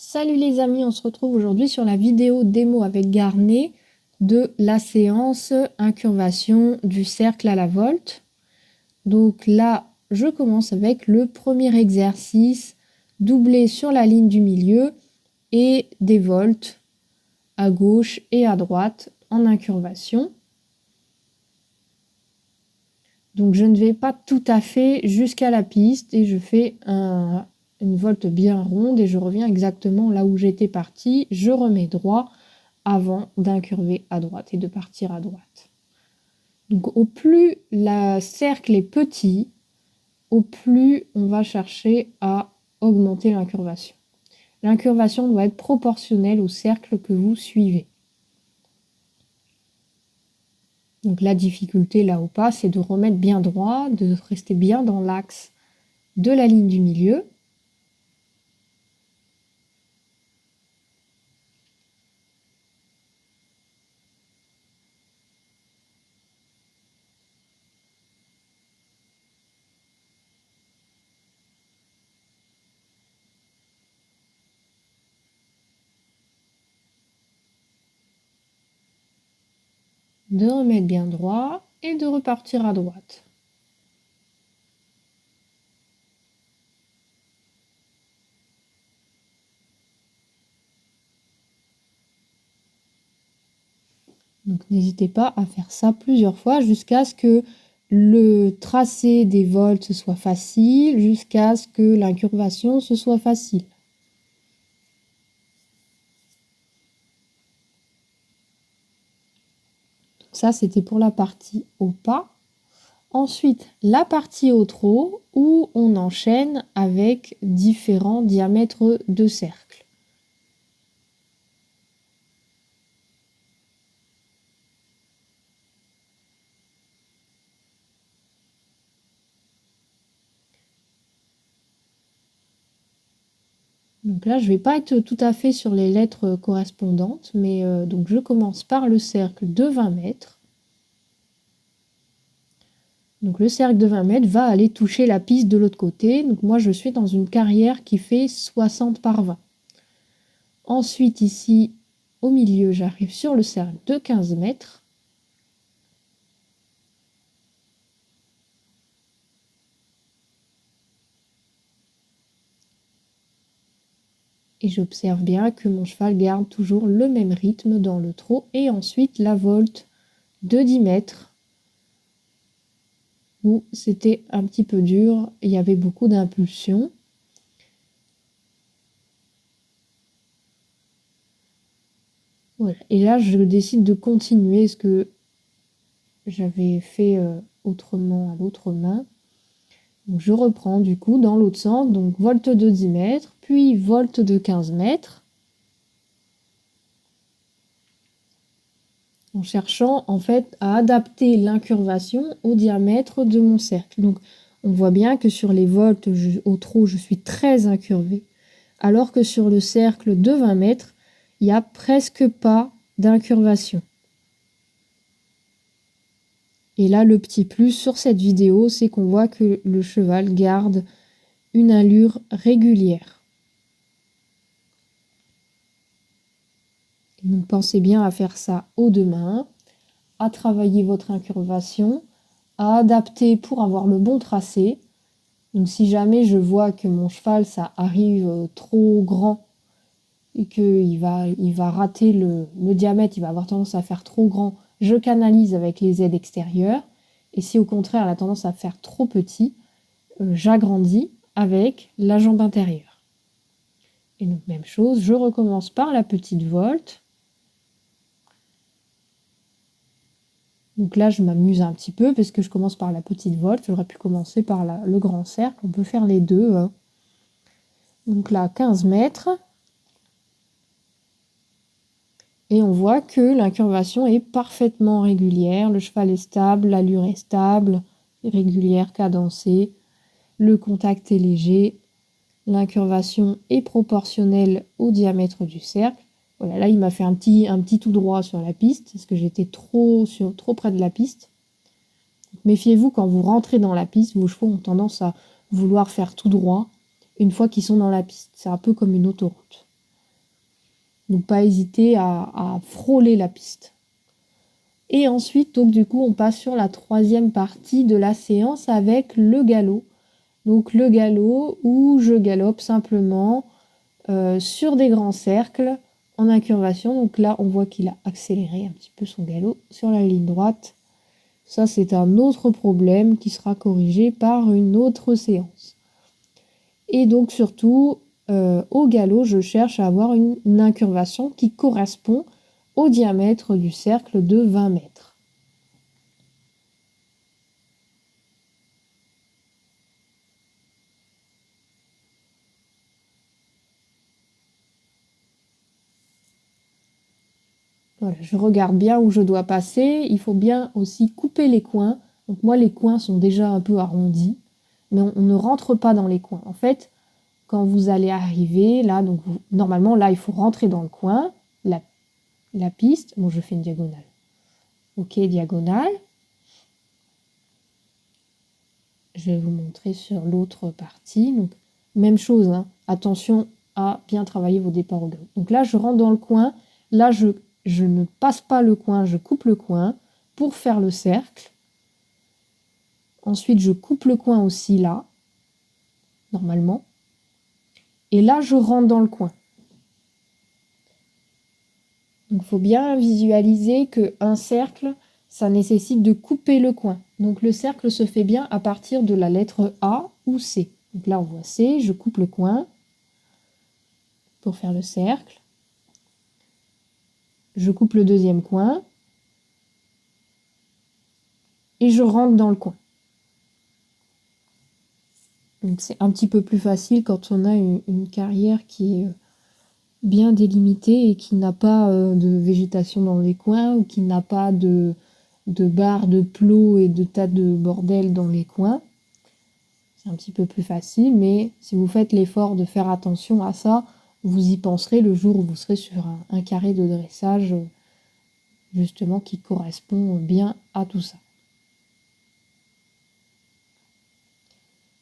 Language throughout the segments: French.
Salut les amis, on se retrouve aujourd'hui sur la vidéo démo avec Garnet de la séance incurvation du cercle à la volte. Donc là, je commence avec le premier exercice, doublé sur la ligne du milieu et des voltes à gauche et à droite en incurvation. Donc je ne vais pas tout à fait jusqu'à la piste et je fais une volte bien ronde et je reviens exactement là où j'étais partie. Je remets droit avant d'incurver à droite et de partir à droite. Donc au plus le cercle est petit, au plus on va chercher à augmenter l'incurvation. L'incurvation doit être proportionnelle au cercle que vous suivez. Donc la difficulté là ou pas, c'est de remettre bien droit, de rester bien dans l'axe de la ligne du milieu. De remettre bien droit et de repartir à droite. Donc n'hésitez pas à faire ça plusieurs fois jusqu'à ce que le tracé des voltes soit facile, jusqu'à ce que l'incurvation se soit facile. Ça, c'était pour la partie au pas. Ensuite, la partie au trot où on enchaîne avec différents diamètres de cercle. Donc là, je ne vais pas être tout à fait sur les lettres correspondantes, mais donc je commence par le cercle de 20 mètres. Donc le cercle de 20 mètres va aller toucher la piste de l'autre côté. Donc moi, je suis dans une carrière qui fait 60 par 20. Ensuite, ici, au milieu, j'arrive sur le cercle de 15 mètres. Et j'observe bien que mon cheval garde toujours le même rythme dans le trot. Et ensuite, la volte de 10 mètres, où c'était un petit peu dur, il y avait beaucoup d'impulsion. Voilà. Et là, je décide de continuer ce que j'avais fait autrement à l'autre main. Donc, je reprends du coup dans l'autre sens, donc volte de 10 mètres, puis volte de 15 mètres. En cherchant en fait à adapter l'incurvation au diamètre de mon cercle. Donc on voit bien que sur les voltes au trot, je suis très incurvée, alors que sur le cercle de 20 mètres, il n'y a presque pas d'incurvation. Et là, le petit plus sur cette vidéo, c'est qu'on voit que le cheval garde une allure régulière. Donc pensez bien à faire ça aux deux mains, à travailler votre incurvation, à adapter pour avoir le bon tracé. Donc si jamais je vois que mon cheval ça arrive trop grand et qu'il va rater le diamètre, il va avoir tendance à faire trop grand, je canalise avec les aides extérieures. Et si au contraire elle a tendance à faire trop petit, j'agrandis avec la jambe intérieure. Et donc même chose, je recommence par la petite volte. Donc là, je m'amuse un petit peu parce que je commence par la petite volte. J'aurais pu commencer par le grand cercle. On peut faire les deux. Hein. Donc là, 15 mètres. Et on voit que l'incurvation est parfaitement régulière. Le cheval est stable, l'allure est stable, régulière, cadencée. Le contact est léger. L'incurvation est proportionnelle au diamètre du cercle. Voilà, là, il m'a fait un petit tout droit sur la piste parce que j'étais trop près de la piste. Méfiez-vous quand vous rentrez dans la piste, vos chevaux ont tendance à vouloir faire tout droit une fois qu'ils sont dans la piste. C'est un peu comme une autoroute. Donc pas hésiter à frôler la piste. Et ensuite, donc du coup, on passe sur la troisième partie de la séance avec le galop. Donc le galop où je galope simplement sur des grands cercles en incurvation. Donc là, on voit qu'il a accéléré un petit peu son galop sur la ligne droite. Ça, c'est un autre problème qui sera corrigé par une autre séance. Et donc surtout, au galop, je cherche à avoir une incurvation qui correspond au diamètre du cercle de 20 mètres. Voilà, je regarde bien où je dois passer. Il faut bien aussi couper les coins. Donc moi, les coins sont déjà un peu arrondis, mais on ne rentre pas dans les coins. En fait, quand vous allez arriver, là, donc normalement, là, il faut rentrer dans le coin, la piste. Bon, je fais une diagonale. Ok, diagonale. Je vais vous montrer sur l'autre partie. Donc, même chose, hein. Attention à bien travailler vos départs au galop. Donc là, je rentre dans le coin. Là, je ne passe pas le coin, je coupe le coin pour faire le cercle. Ensuite, je coupe le coin aussi là, normalement. Et là, je rentre dans le coin. Donc, il faut bien visualiser qu'un cercle, ça nécessite de couper le coin. Donc, le cercle se fait bien à partir de la lettre A ou C. Donc là, on voit C, je coupe le coin pour faire le cercle. Je coupe le deuxième coin. Et je rentre dans le coin. Donc c'est un petit peu plus facile quand on a une carrière qui est bien délimitée et qui n'a pas de végétation dans les coins ou qui n'a pas de barres de plots et de tas de bordel dans les coins. C'est un petit peu plus facile, mais si vous faites l'effort de faire attention à ça, vous y penserez le jour où vous serez sur un carré de dressage justement qui correspond bien à tout ça.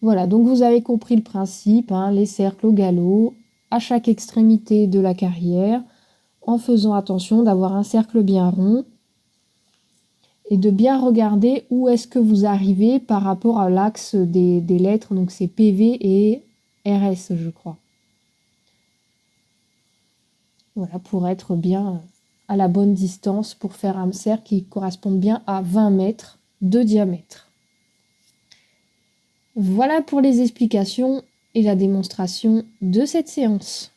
Voilà, donc vous avez compris le principe, hein, les cercles au galop, à chaque extrémité de la carrière, en faisant attention d'avoir un cercle bien rond et de bien regarder où est-ce que vous arrivez par rapport à l'axe des lettres, donc c'est PV et RS, je crois. Voilà, pour être bien à la bonne distance, pour faire un cercle qui corresponde bien à 20 mètres de diamètre. Voilà pour les explications et la démonstration de cette séance.